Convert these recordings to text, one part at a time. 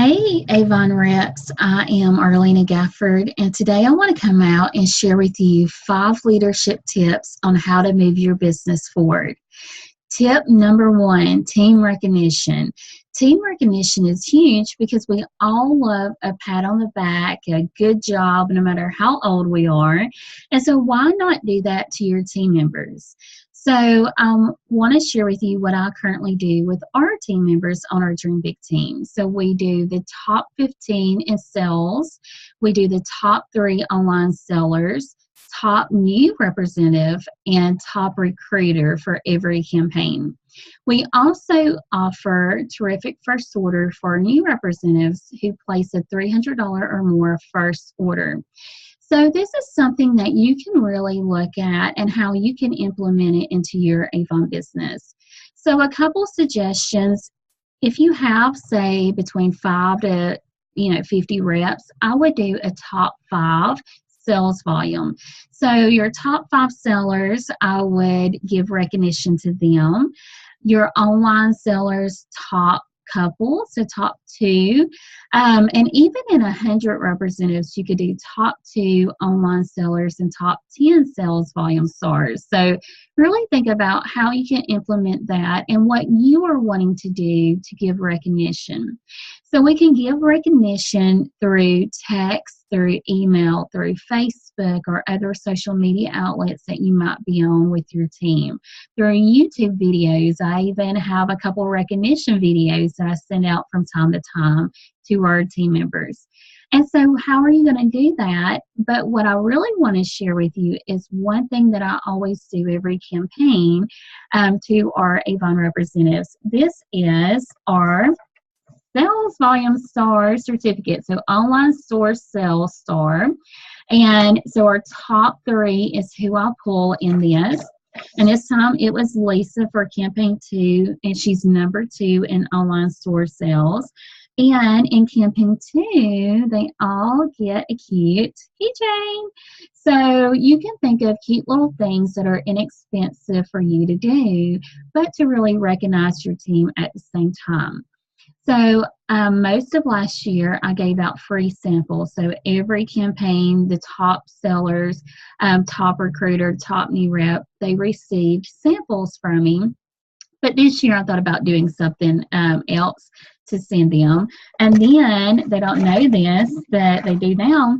Hey, Avon Reps. I am Arlena Gafford, and today I want to come out and share with you 5 leadership tips on how to move your business forward. Tip number 1, team recognition. Team recognition is huge because we all love a pat on the back, a good job, no matter how old we are. And so why not do that to your team members? So I want to share with you what I currently do with our team members on our Dream Big team. So we do the top 15 in sales. We do the top 3 online sellers, top new representative, and top recruiter for every campaign. We also offer terrific first order for new representatives who place a $300 or more first order. So this is something that you can really look at and how you can implement it into your Avon business. So a couple suggestions: if you have, say, between 5 to 50 reps, I would do a top 5 sales volume. So your top 5 sellers, I would give recognition to them. Your online sellers, top couple, so top 2. And even in 100 representatives, you could do top 2 online sellers and top 10 sales volume stars. So really think about how you can implement that and what you are wanting to do to give recognition. So we can give recognition through text, through email, through Facebook, or other social media outlets that you might be on with your team, through YouTube videos. I even have a couple recognition videos that I send out from time to time to our team members. And so how are you going to do that? But what I really want to share with you is one thing that I always do every campaign to our Avon representatives. This is our sales volume star certificate. So online store sales star. And so our top 3 is who I pull in this. And this time it was Lisa for campaign 2, and she's number 2 in online store sales. And in campaign 2, they all get a cute keychain. So you can think of cute little things that are inexpensive for you to do, but to really recognize your team at the same time. So most of last year, I gave out free samples. So every campaign, the top sellers, top recruiter, top new rep, they received samples from me. But this year, I thought about doing something else to send them. And then they don't know this, but they do now.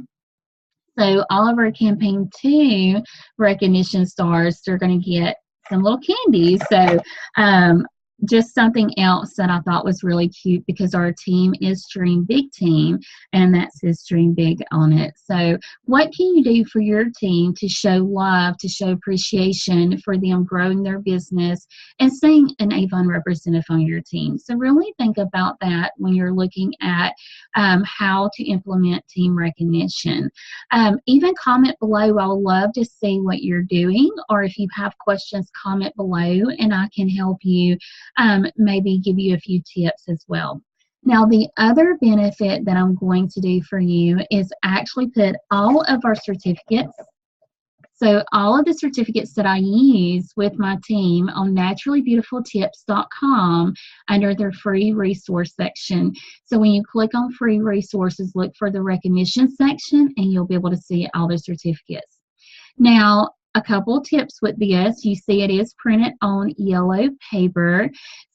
So all of our campaign 2 recognition stars, they're going to get some little candies. So just something else that I thought was really cute, because our team is Dream Big Team, and that says Dream Big on it. So what can you do for your team to show love, to show appreciation for them growing their business and staying an Avon representative on your team? So really think about that when you're looking at how to implement team recognition. Even comment below. I would love to see what you're doing, or if you have questions, comment below and I can help you maybe give you a few tips as well. Now, the other benefit that I'm going to do for you is actually put all of our certificates, so all of the certificates that I use with my team, on naturallybeautifultips.com under their free resource section. So when you click on free resources, look for the recognition section and you'll be able to see all the certificates. Now, a couple tips with this. You see it is printed on yellow paper.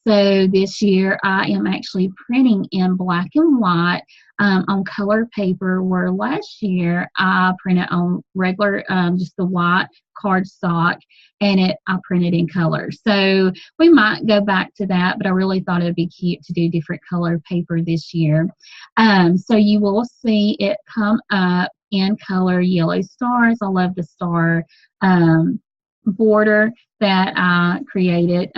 So this year I am actually printing in black and white on color paper, where last year I printed on regular, just the white cardstock, and I printed in color. So we might go back to that, but I really thought it would be cute to do different color paper this year. So you will see it come up in color yellow stars. I love the star border that I created.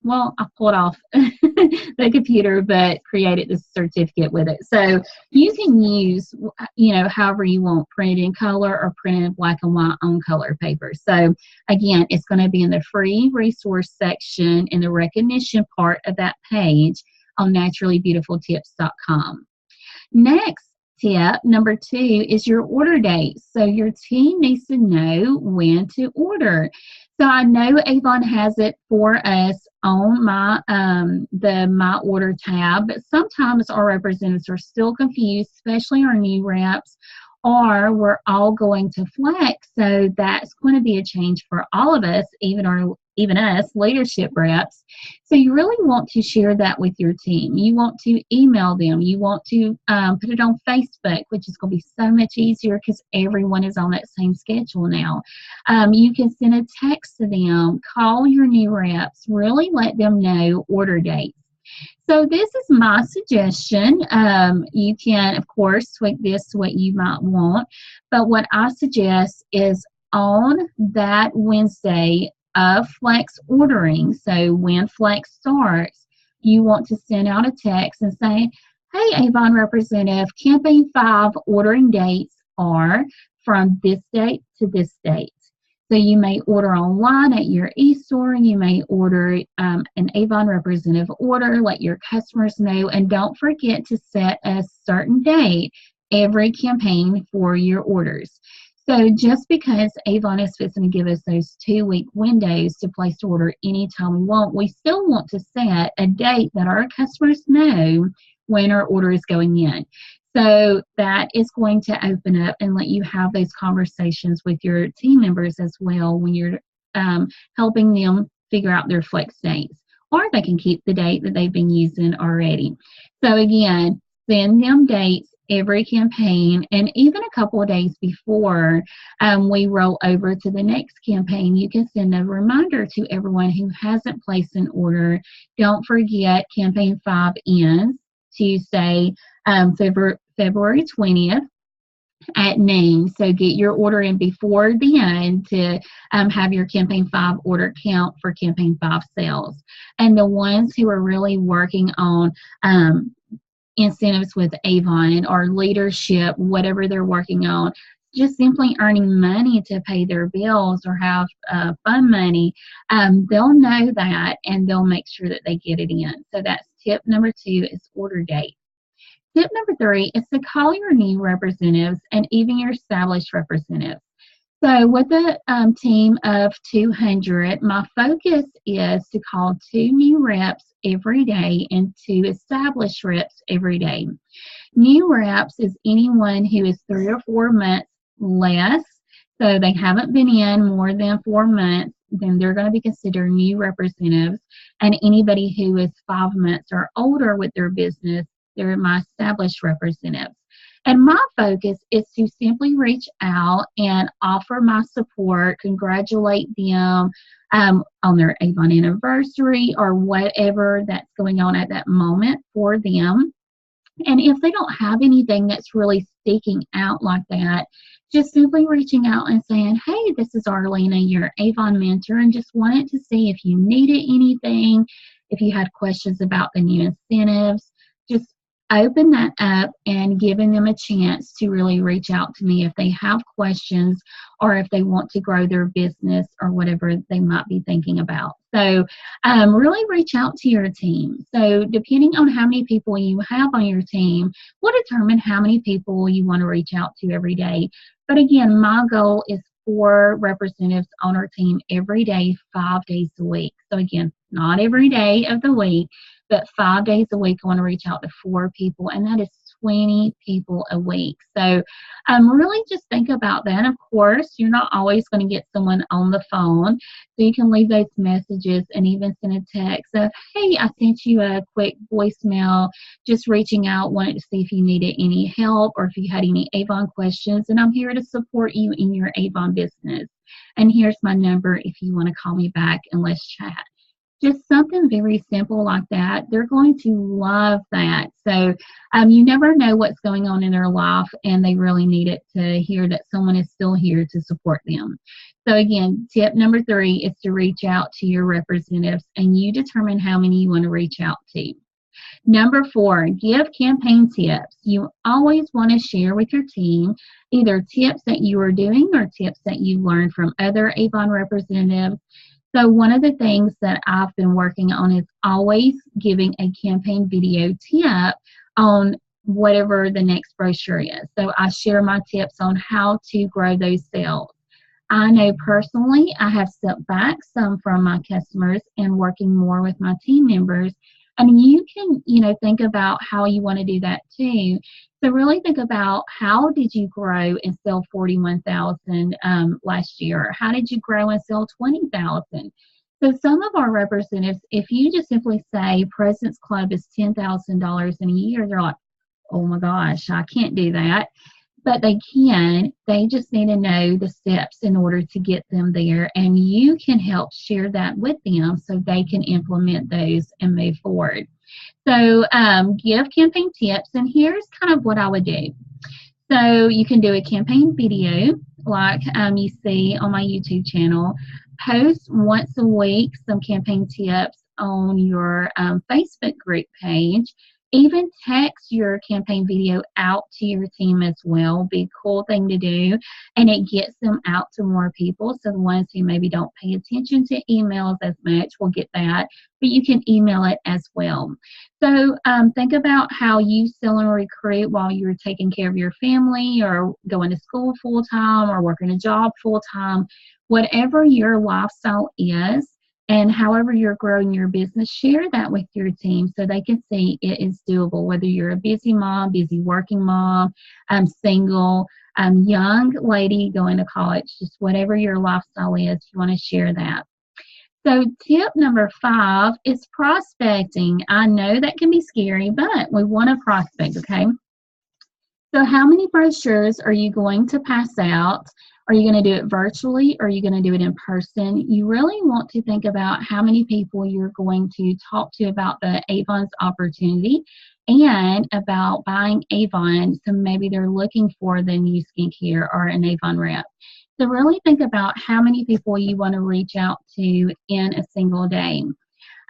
Well, I pulled off the computer, but created the certificate with it. So you can use, however you want, print it in color or print in black and white on color paper. So again, it's going to be in the free resource section in the recognition part of that page on naturallybeautifultips.com. Next tip, number 2, is your order date. So your team needs to know when to order. So I know Avon has it for us on the My Order tab, but sometimes our representatives are still confused, especially our new reps, or we're all going to Flex. So that's going to be a change for all of us, even us leadership reps. So you really want to share that with your team. You want to email them. You want to put it on Facebook, which is going to be so much easier because everyone is on that same schedule now. You can send a text to them, call your new reps, really let them know order dates. So this is my suggestion. You can, of course, tweak this to what you might want. But what I suggest is on that Wednesday of Flex ordering, so when Flex starts, you want to send out a text and say, hey, Avon representative, campaign 5 ordering dates are from this date to this date. So you may order online at your e-store, you may order an Avon representative order, let your customers know, and don't forget to set a certain date every campaign for your orders. So just because Avon is fixing to give us those 2-week windows to place the order anytime we want, we still want to set a date that our customers know when our order is going in. So that is going to open up and let you have those conversations with your team members as well when you're helping them figure out their flex dates. Or they can keep the date that they've been using already. So again, send them dates every campaign, and even a couple of days before we roll over to the next campaign, you can send a reminder to everyone who hasn't placed an order. Don't forget campaign 5 ends Tuesday, February 20th at noon. So get your order in before then to have your campaign 5 order count for campaign 5 sales. And the ones who are really working on incentives with Avon or leadership, whatever they're working on, just simply earning money to pay their bills or have fun money, they'll know that and they'll make sure that they get it in. So that's tip number 2 is order date. Tip number 3 is to call your new representatives and even your established representatives. So with a team of 200, my focus is to call 2 new reps every day and 2 established reps every day. New reps is anyone who is 3 or 4 months less, so they haven't been in more than 4 months, then they're going to be considered new representatives. And anybody who is 5 months or older with their business, they're my established representatives. And my focus is to simply reach out and offer my support, congratulate them on their Avon anniversary or whatever that's going on at that moment for them. And if they don't have anything that's really sticking out like that, just simply reaching out and saying, hey, this is Arlena, your Avon mentor, and just wanted to see if you needed anything, if you had questions about the new incentives. Just open that up and giving them a chance to really reach out to me if they have questions or if they want to grow their business or whatever they might be thinking about. So really reach out to your team. So depending on how many people you have on your team will determine how many people you want to reach out to every day. But again, my goal is 4 representatives on our team every day, 5 days a week. So again, not every day of the week, but 5 days a week, I want to reach out to 4 people, and that is 20 people a week. So really just think about that. Of course, you're not always going to get someone on the phone, so you can leave those messages and even send a text of, hey, I sent you a quick voicemail, just reaching out, wanted to see if you needed any help or if you had any Avon questions, and I'm here to support you in your Avon business. And here's my number if you want to call me back and let's chat. Just something very simple like that. They're going to love that. So you never know what's going on in their life, and they really need it to hear that someone is still here to support them. So again, tip number 3 is to reach out to your representatives, and you determine how many you want to reach out to. Number 4, give campaign tips. You always want to share with your team either tips that you are doing or tips that you learned from other Avon representatives. So one of the things that I've been working on is always giving a campaign video tip on whatever the next brochure is. So I share my tips on how to grow those sales. I know personally I have stepped back some from my customers and working more with my team members. And you can, think about how you want to do that too. So really think about, how did you grow and sell 41,000 last year? How did you grow and sell 20,000? So some of our representatives, if you just simply say President's Club is $10,000 in a year, they're like, oh my gosh, I can't do that. But they can. They just need to know the steps in order to get them there. And you can help share that with them so they can implement those and move forward. So give campaign tips. And here's kind of what I would do. So you can do a campaign video like you see on my YouTube channel. Post once a week some campaign tips on your Facebook group page. Even text your campaign video out to your team as well. Be a cool thing to do, and it gets them out to more people. So the ones who maybe don't pay attention to emails as much will get that, but you can email it as well. So think about how you sell and recruit while you're taking care of your family or going to school full time or working a job full time. Whatever your lifestyle is, and however you're growing your business, share that with your team so they can see it is doable, whether you're a busy mom, busy working mom, single, young lady going to college, just whatever your lifestyle is, you want to share that. So tip number 5 is prospecting. I know that can be scary, but we want to prospect, okay? So how many brochures are you going to pass out? Are you going to do it virtually, or are you going to do it in person? You really want to think about how many people you're going to talk to about the Avon's opportunity and about buying Avon. So maybe they're looking for the new skincare or an Avon rep. So really think about how many people you want to reach out to in a single day.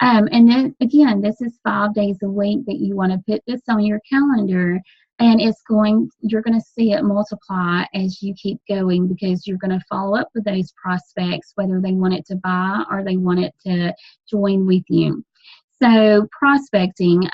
And then again, this is 5 days a week that you want to put this on your calendar. And you're going to see it multiply as you keep going, because you're going to follow up with those prospects, whether they want it to buy or they want it to join with you. So prospecting,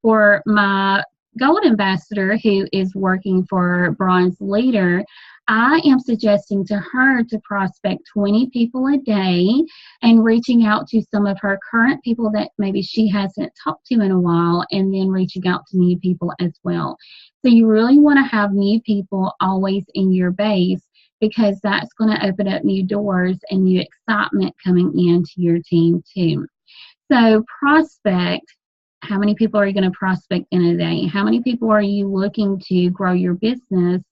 for my Gold Ambassador who is working for Bronze Leader, I am suggesting to her to prospect 20 people a day and reaching out to some of her current people that maybe she hasn't talked to in a while, and then reaching out to new people as well. So you really want to have new people always in your base, because that's going to open up new doors and new excitement coming into your team too. So prospect. How many people are you going to prospect in a day? How many people are you looking to grow your business?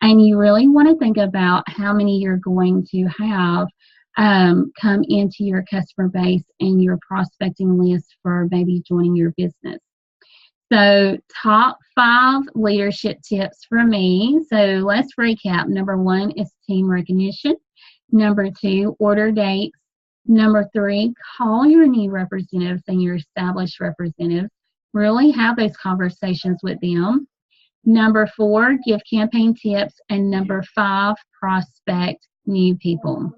And you really want to think about how many you're going to have come into your customer base and your prospecting list for maybe joining your business. So top 5 leadership tips for me. So let's recap. Number 1 is team recognition. Number 2, order dates. Number 3, call your new representatives and your established representatives. Really have those conversations with them. Number 4, give campaign tips. And number 5, prospect new people.